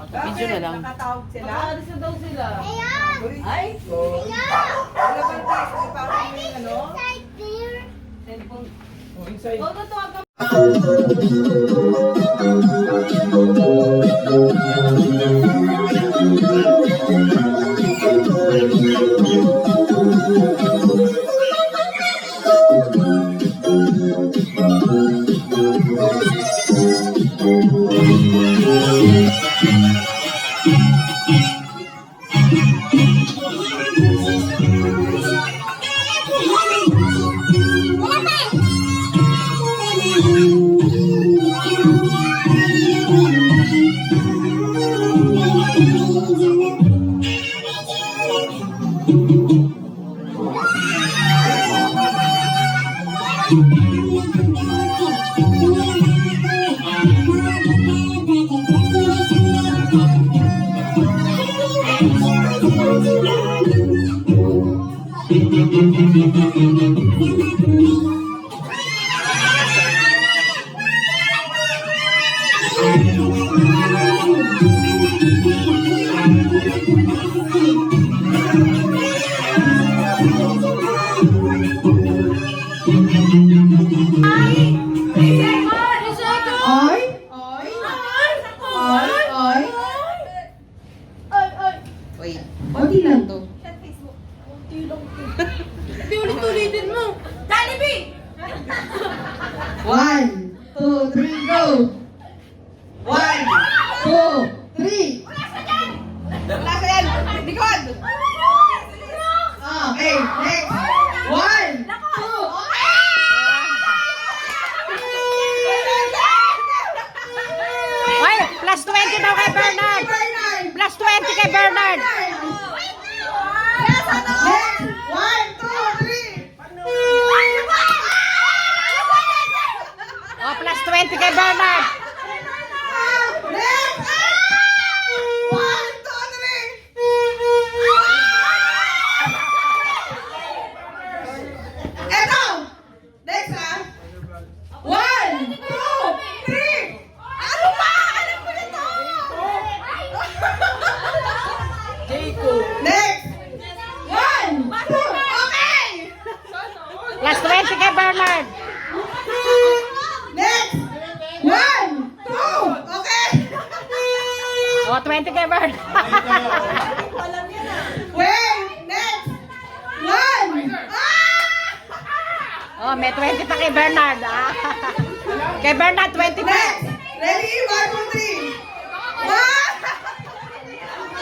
Video na lang. Nakatawag sila. Nakaalis na daw sila. Ay! Wala ba tayo? Parang yung ano? Cellphone. Inside. Oo, totoo ka. Wait. Konti lang. Ito. Hindi ulit-ulitin mo. Jollibee! 1, 2, 3, go! 1, 2, 3. Wala ka yan! Likod! Okay, next. 1, 2, Ay! Plus 20 daw kay Bernard! Plus 20 kay Bernard! Next. 1, 2, 3. Oh, plus 20 kay Bernard! Next. 1, 2, 3. Eto. Next ha. 1, 2, 3. Ano ba? Alam ko na to. Next. 1, 2. Okay. Plus 20 kay Bernard! Next. 1, 2. Okay. Oh, 20 kay Bernard! Wait. Next. 1. Oh, may 20 pa kay Bernard. Ah. Kay Bernard, 20 pa. Next. Ready? 1, 2, 3.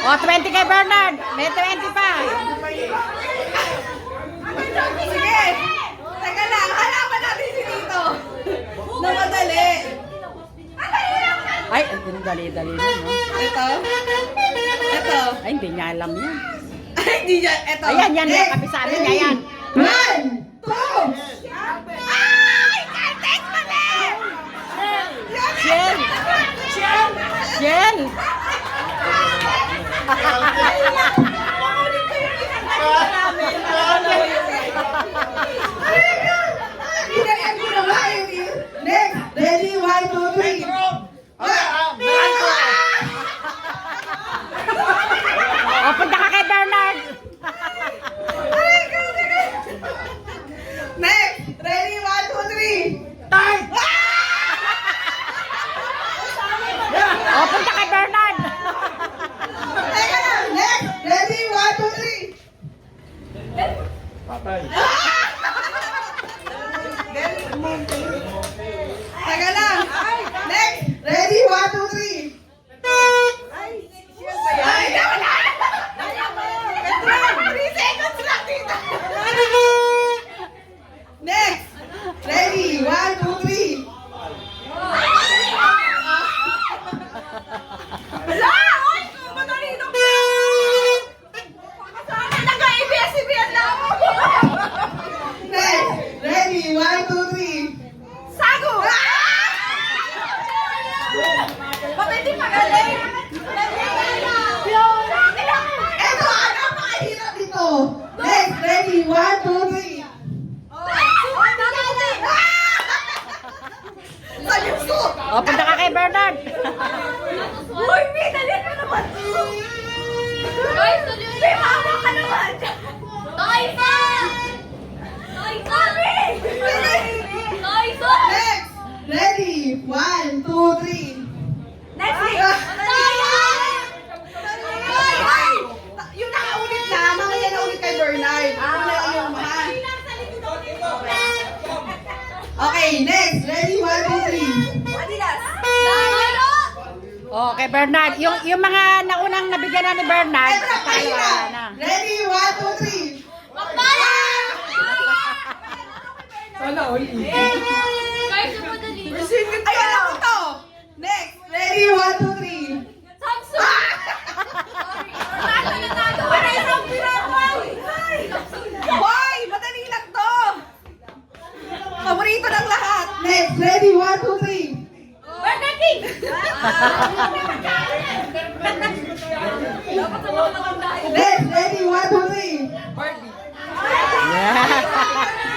Oh, 20 kay Bernard. May 20 pa. Sige. Teka lang. Hanapan natin si Tito. Na madali. Ay, ang dali-dali na, no? Ito. Ito. Ay, hindi niya alam yan. Ay, hindi yan. Ito. Ayan, yan, yan. Kapisabi niya yan. 1, 2. Ay! Cantex pa din! Shell! Shell! Pinag-end ko na nga yun. Next. Ready? 1, 2, 3. Oh, punta ka kay Bernard. Next. Ready? 1, 2, 3. Start! Oh, punta kay Bernard. Teka lang. Next. Ready? 1, 2, 3. Teka lang. Next. Ready? 1, 2, 3. Ay, wala! 3 seconds lang dito. Next. Ready? 1, 2, 3. Wala! Oy! Madali ito! Nag-ABS-CBS lang ako! Next. Ready? 1, 2, 3. Sago! Ba't hindi magaling? Eto, napakahirap ito. Next. Ready? 1, 2, 3. Saan yung soup? O, punta ka kay Bernard. Uy, May, dali mo naman. Guys, tuloy. May, maawa ka naman. Toysa! Toysa! Toysa! Next. Ready? 1, 2, 3. Next week. Yung nakaulit na, mamaya na ulit kay Bernard. Una yung mga. Okay, next. Ready? 1, 2, 3. Adidas. O, kay Bernard. Yung mga naunang nabigyan na ni Bernard. Eto na, kayo na. Ready? 1, 2, 3. Sana all Guys, yung madali. Ay, alam ko to. Next. Ready? 1, 2, 3. Samsung! Wala isang pinapal. Hoy, madali lang to. Paborito ng lahat. Next. Ready? 1, 2, 3. Burger King! Next. Ready? 1, 2, 3.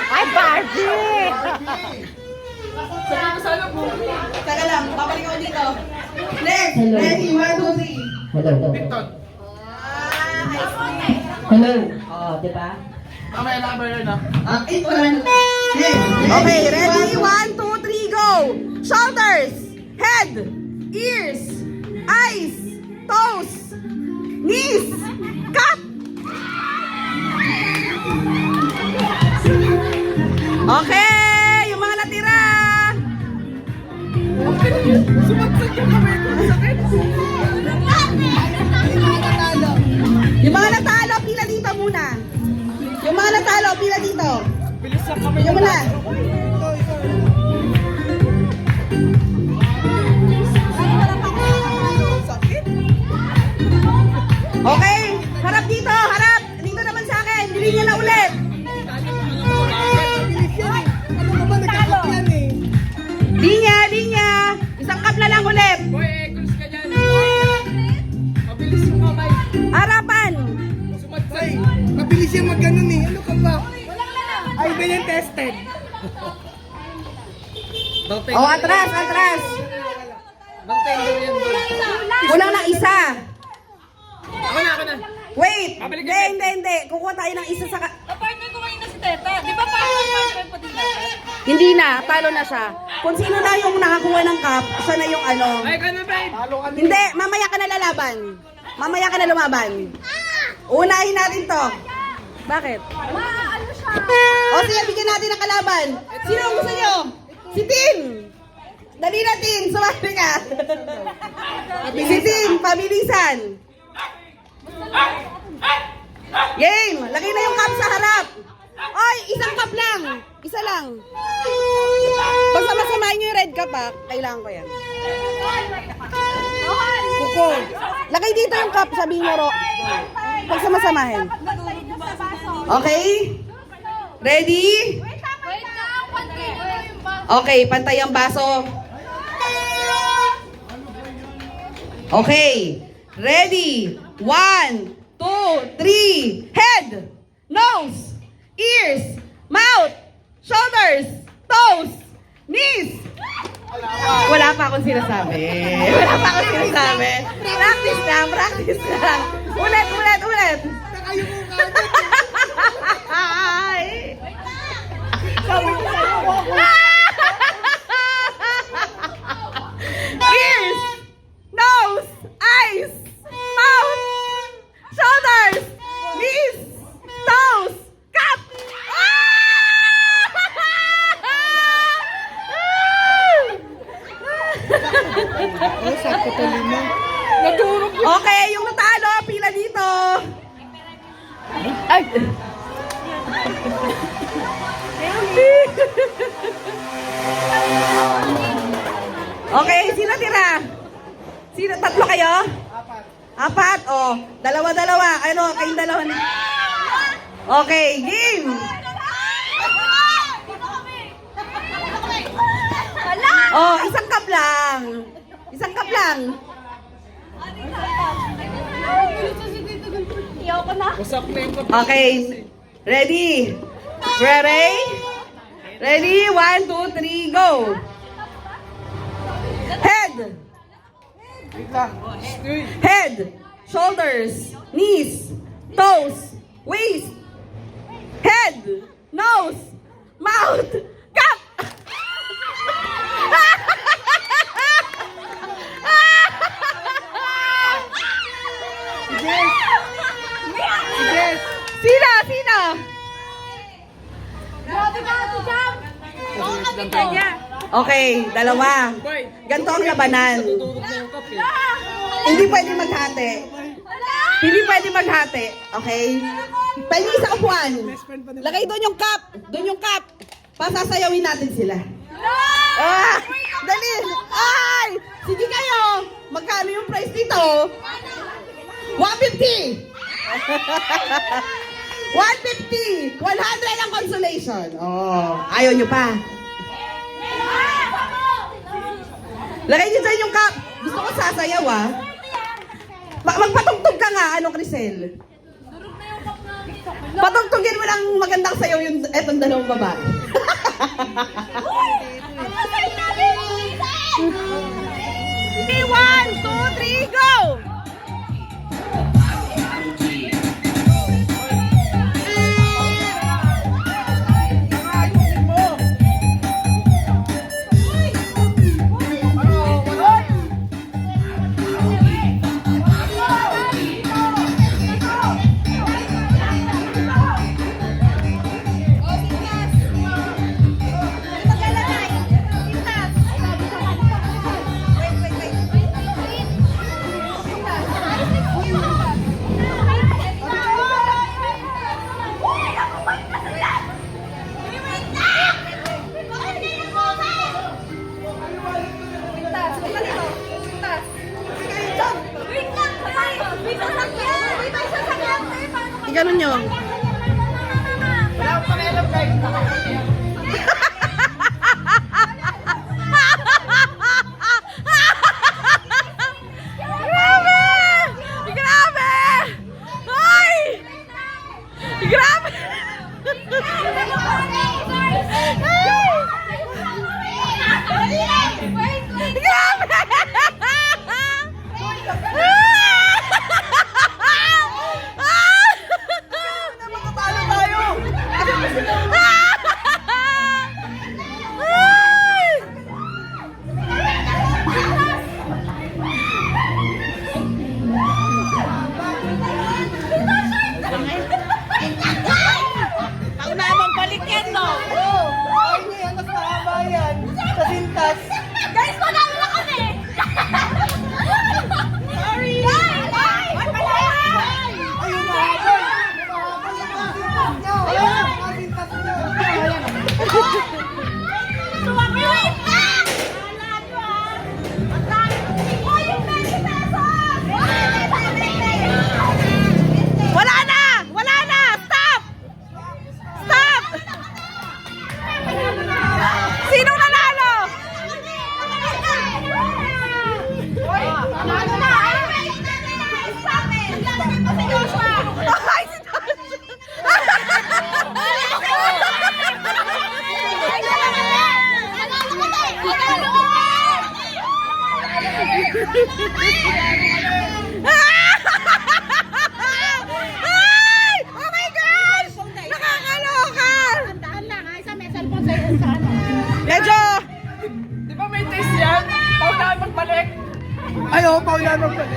Ay, Barbie! Teka lang, babalik ako dito. Next. Ready? 1, 2, 3. Hello. Hello. Oh, di ba? Wala na. Next. Okay, ready? 1, 2, 3, go! Shoulders, head, ears, eyes, toes, knees, cut! Okay, yung mga natira! Sumagsag yung kamay ko, masakit. Yung mga natalo, pila dito muna. Yung mga natalo, pila dito. Yung muna. Okay, harap dito, harap. Dito naman sa akin, bili niya na ulit. Linya. Isang cup na lang ulit. Mabilis yung kamay. Harapan. Sumadsay. Mabilis yung mag-ganon eh. Ano ka ba? Ay, ba yung tested? Oh, atras. Bang tender yan. Kulang ng isa. Ako na. Wait. Babalik Hindi. Kukuha tayo ng isa sa... Partner ko ngayon na si Teta. Di ba partner pa din natin? Hindi na, talo na siya. Kung sino na yung nakakuha ng cup, siya na yung ano. Ay, ka na, babe. Hindi, mamaya ka na lalaban. Mamaya ka na lumaban. Unahin natin to. Bakit? Ano siya? O sige, bigyan natin ng kalaban. Sino ang gusto nyo? Si Tin! Dali na, Tin! Sumali ka! Si Tin, pabilisan! Game! Lagay na yung cup sa harap! Oy, isang cup lang! Isa lang! Pag sama-samahin nyo yung red cup ha, kailangan ko yan. Kuko! Lagay dito yung cup, sabihin nyo, Ro. Pag sama-samahin. Okay? Ready? Wait lang, pantay ko yung ba? Okay, pantay ang baso. Okay. Ready? 1, 2, 3. Head, nose, ears, mouth, shoulders, toes, knees. Wala pa akong sinasabi. Practice lang. Ulit. Ay. Ears, nose, eyes, mouth, shoulders, knees, toes, cup. Okay, yung natalo, pila dito. Ay. Okay, sino tira? Sino? Tatlo kayo? Apat. Oh, dalawa-dalawa. Ano, kayong dalawa na. Okay, game. Oh, isang cup lang. Usap na yung Okay. Ready? Ready? 1, 2, 3, go. Head, shoulders, knees, toes, waist, head, nose, mouth, cup. Yes! Sino? Sino? Okay, dalawa. Ganito ang labanan. Hindi pwede maghati. Hindi pwede maghati. Okay? Pwede sa upuan. Lagay doon yung cup. Doon yung cup. Pasasayawin natin sila. Ah! Dali! Ay! Sige kayo! Magkano yung price dito? 150! 150! 100 ang consolation. Oh, ayaw nyo pa. Lagay nyo dyan yung cup. Gusto ko sasayaw ah. Magpatugtog ka nga, ano Crisel? Patugtugin mo ng magandang sayaw yung etong dalawang babae. Ready, 1, 2, 3, go! Iganon nyo. Grabe! Grabe! Ay! Grabe! Paunahan mong balik yan, no? Ay, ngayon, mas mahaba yan. Sa sintas. Guys, panalo na kami! Sorry! Guys! Ay, yung mahaba. Yung mahaba yung sintas nyo. Ayun, mga sintas nyo. Wait lang! Wala nyo, ah! Ang dami ko. Oh, yung 20 pesos! Wala na! Wala na! Stop! Stop! Sinong nanalo? Panalo na! Si Joshua! Ay, si Ay! Oh my gosh! Nakakaloka! Tandaan lang, ha? Isa may cellphone sa iyo sa ano. Medyo... Di ba may taste yan? Paunahan magbalik. Ay, oo, paulan mo pala.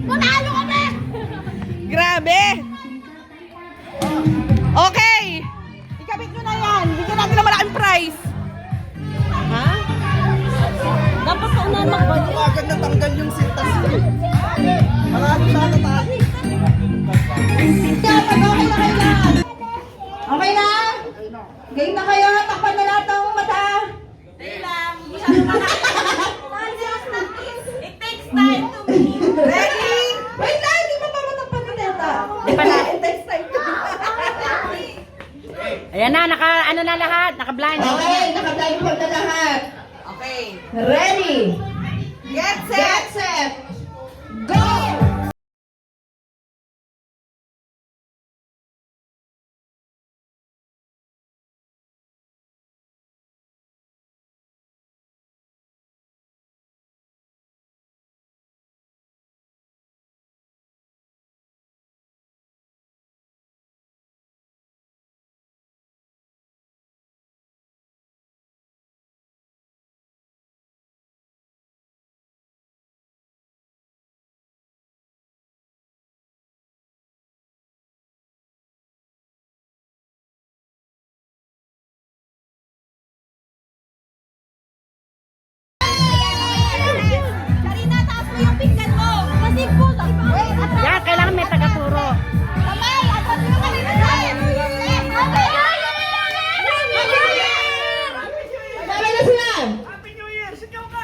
Panalo kami! Grabe! Okay! Ikabit nyo na yan! Bigyan natin ng malaking prize! Ha? Dapat paunahan magbalik. Agad natanggal yung sintas nyo. Marami sana tayo. Okay na? Game na kayo! Takpan na lahat ng mata! It takes time to be. Ready? Wait lang! Hindi pa matakpan ni Teta! Di pa na. It takes time to Ayan na, ano na lahat, naka-blind. Okay, naka-blindfold na lahat. Okay. Ready? Get set! Go!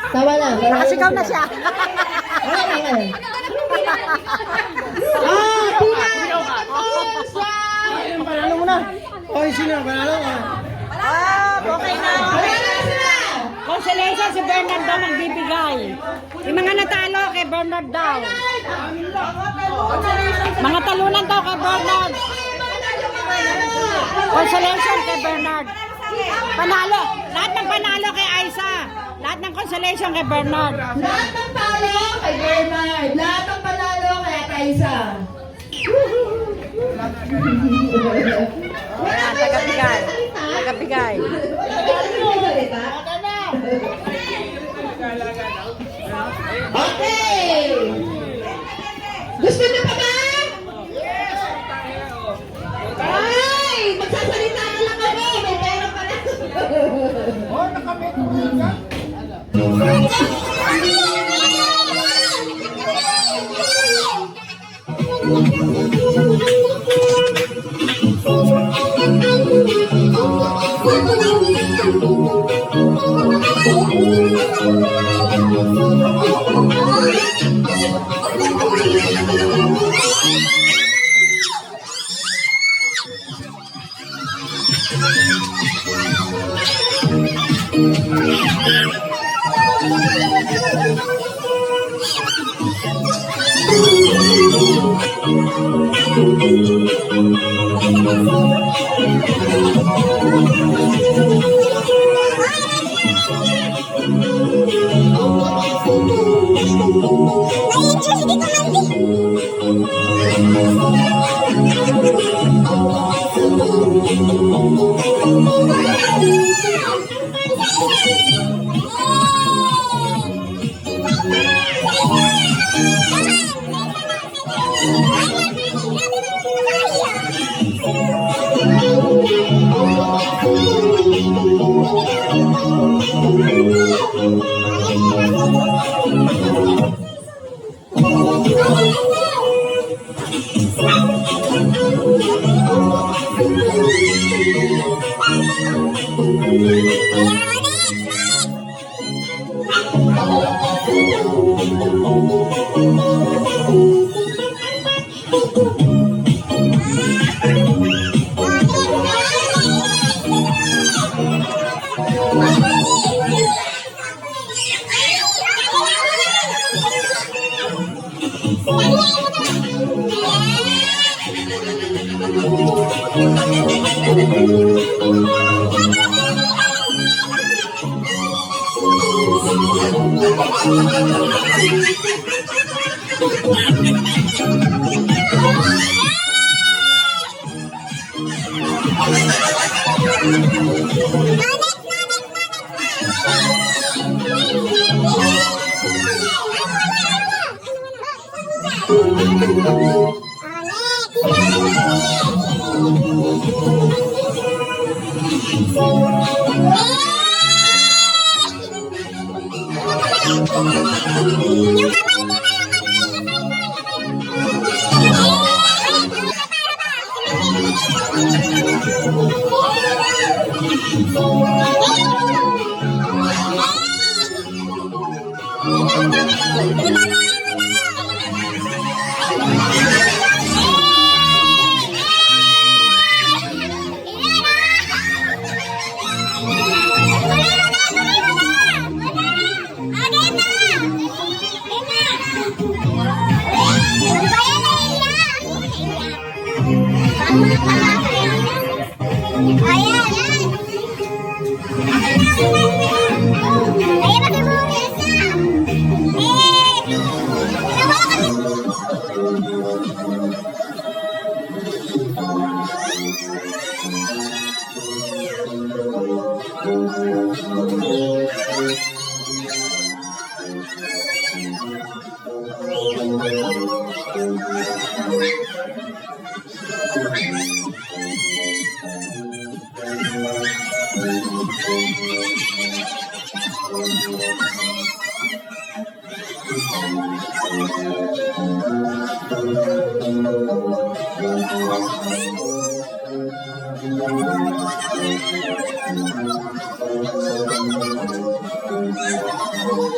Tama na. Nakasigaw na siya. Okay. Panalo mo na. Oy, sino? Panalo ka. Okay na. Consolation si Bernard daw magbibigay. Yung mga natalo kay Bernard daw. Mga talunan daw kay Bernard. Consolation kay Bernard. Panalo. Lahat ng panalo kay Aiza. Lahat ng consolation kay Bernard. Lahat ng talo kay Bernard. Lahat ng panalo kay Kaisa. Ayan, tagabigay. Tagabigay. Okay! Gusto niyo pa ba? Ay! Magsasalita na lang kami! May pera pa lang! Thank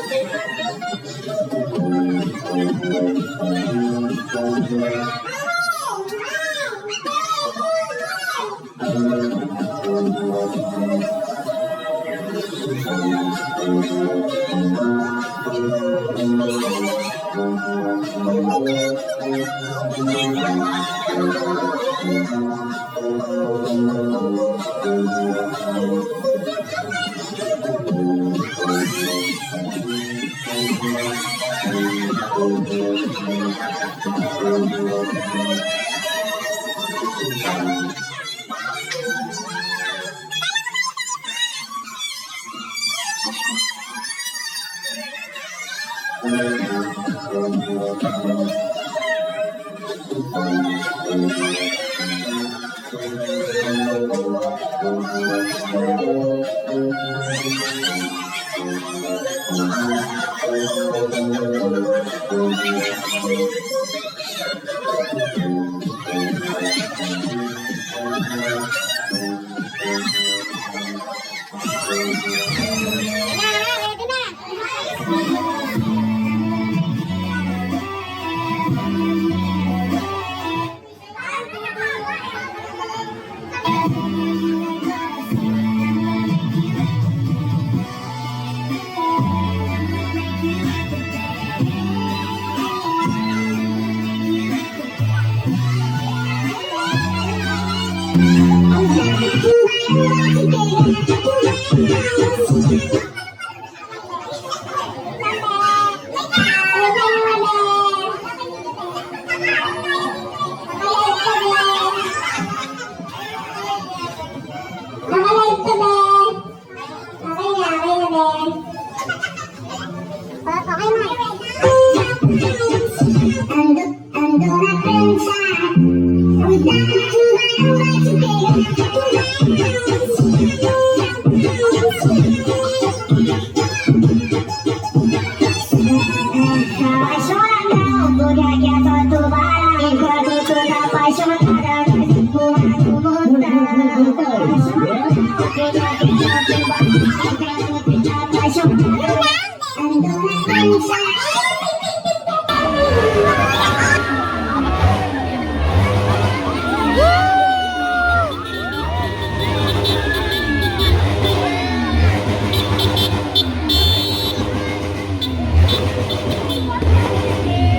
you.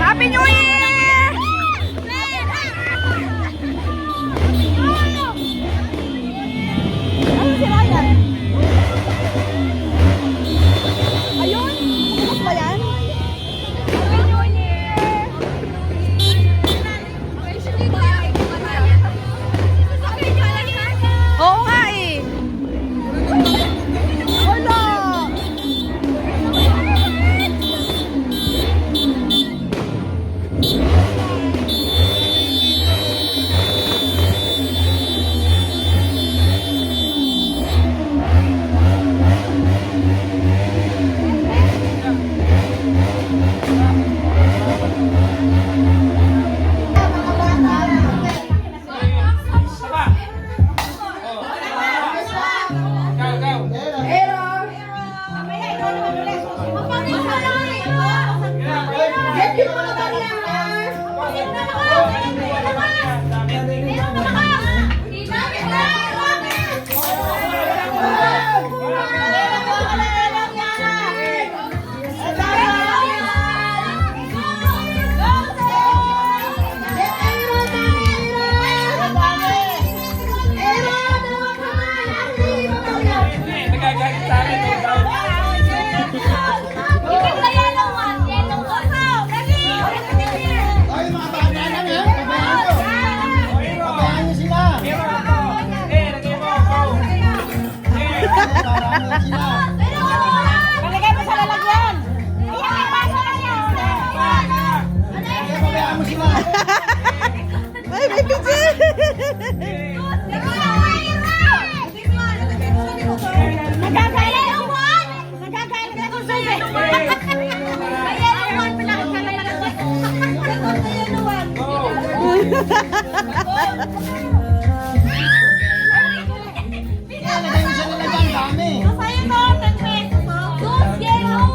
Happy New Year! Ayun si Ryan. Ayun? Bukas ba yan? Happy New Year! Oo nga eh. Wala. Palagay mo sa lalagyan. Ay, may picture! Nagkakain ako sa iyo. Lagay mo sa lalagyan, dami. Sa'yo to, 10 pesos. Dos, yellow.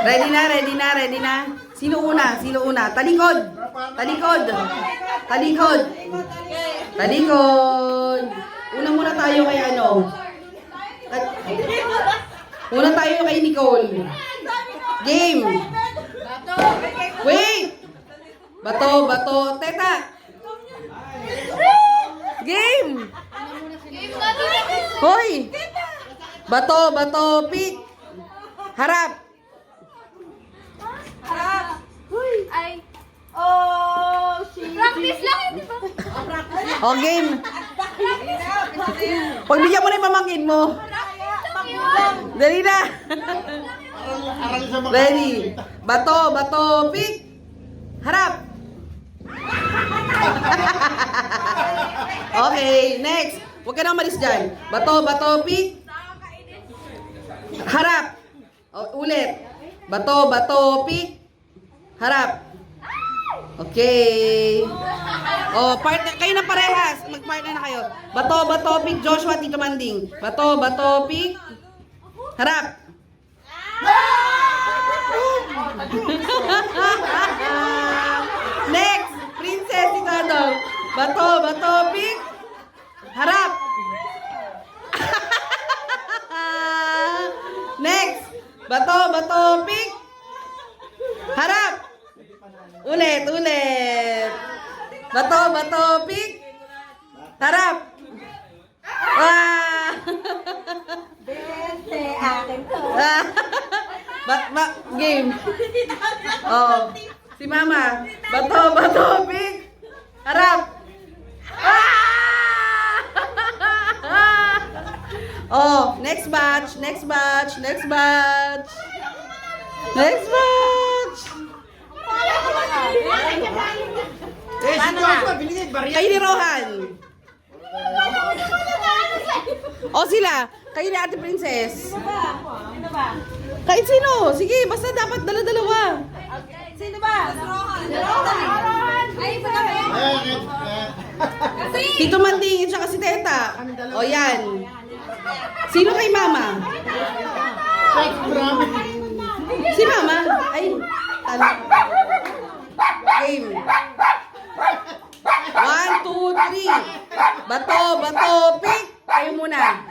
Ready na, ready na, ready na. Sino una? Sino una? Talikod. Talikod. Talikod. Talikod. Una muna tayo kay ano. Una tayo kay Nicole. Game. Wait. Bato, bato. Teta. Game. Hoy. Bato, bato, pick. Harap. Ay. Oh, shit. Practice lang yun, di ba? O, game. Pagbigyan mo na yung pamangkin mo. Dali na. Ready. Bato, bato, pick. Harap. Okay, next. Huwag ka na umalis dyan. Bato, bato, pick. Harap. O, ulit. Bato, bato, pick. Harap. Okay. Oh, partner, kayo na parehas. Mag-partner na kayo. Bato, bato, pick. Joshua, Tito Manding. Bato, bato, pick. Harap. Next, Princess, Tito Adol. Bato, bato, pick. Harap. Next, bato, bato, pick. Harap. Ulit, ulit. Bato, bato, pick. Harap. Wah! Bente, akin to. Game. Oh, si Mama. Bato, bato, pick. Harap. Oh, next batch, next batch, next batch. Next batch. Si Joshua, biligay, barya. Kayo ni Rohan. O sila, kayo ni Ate Princess. Kahit sino. Sige, basta dapat dala-dalawa. Sino ba? Ay, isa kami. Kasi, Tito Manding, at saka si Teta. O yan. Sino kay Mama? Si Mama? Ay, talo. Game. 1, 2, 3. Bato, bato, pick. Kayo muna.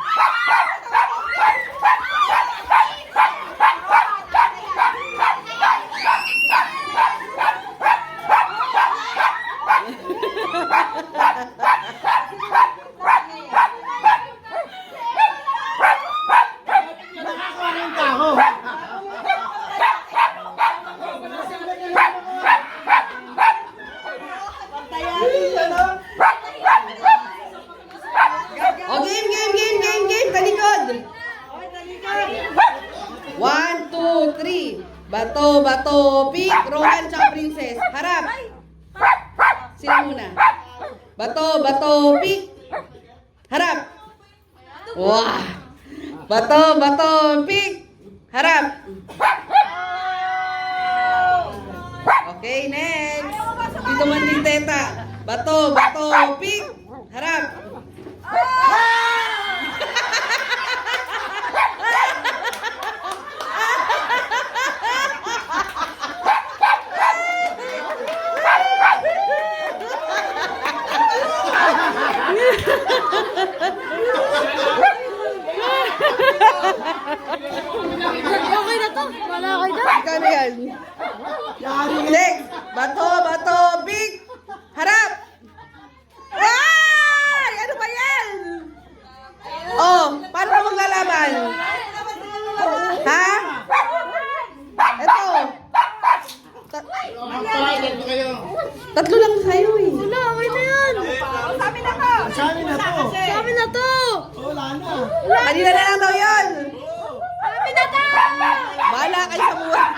O, game. Talikod. 1, 2, 3. Bato, bato, pick. Rohan, tsaka Princess. Harap. Sino muna? Bato, bato, pick. Harap. Wah. Bato, bato, pick. Harap. Okay, next. Dito man din Teta. Bato, bato, pick. Harap. okay na to. Wala kayo na. Kano yan? Next. Bato, bato, big. Harap. Ay! Ano ba yan? Oh, paano ka maglalaban? Ha? Ito. Tatlo lang kayo eh. Wala, okay na yan. Sabi na to. Sabi na to. Wala na. Kanina na lang daw yun. Sabi na to. Bahala kayo sa buwan.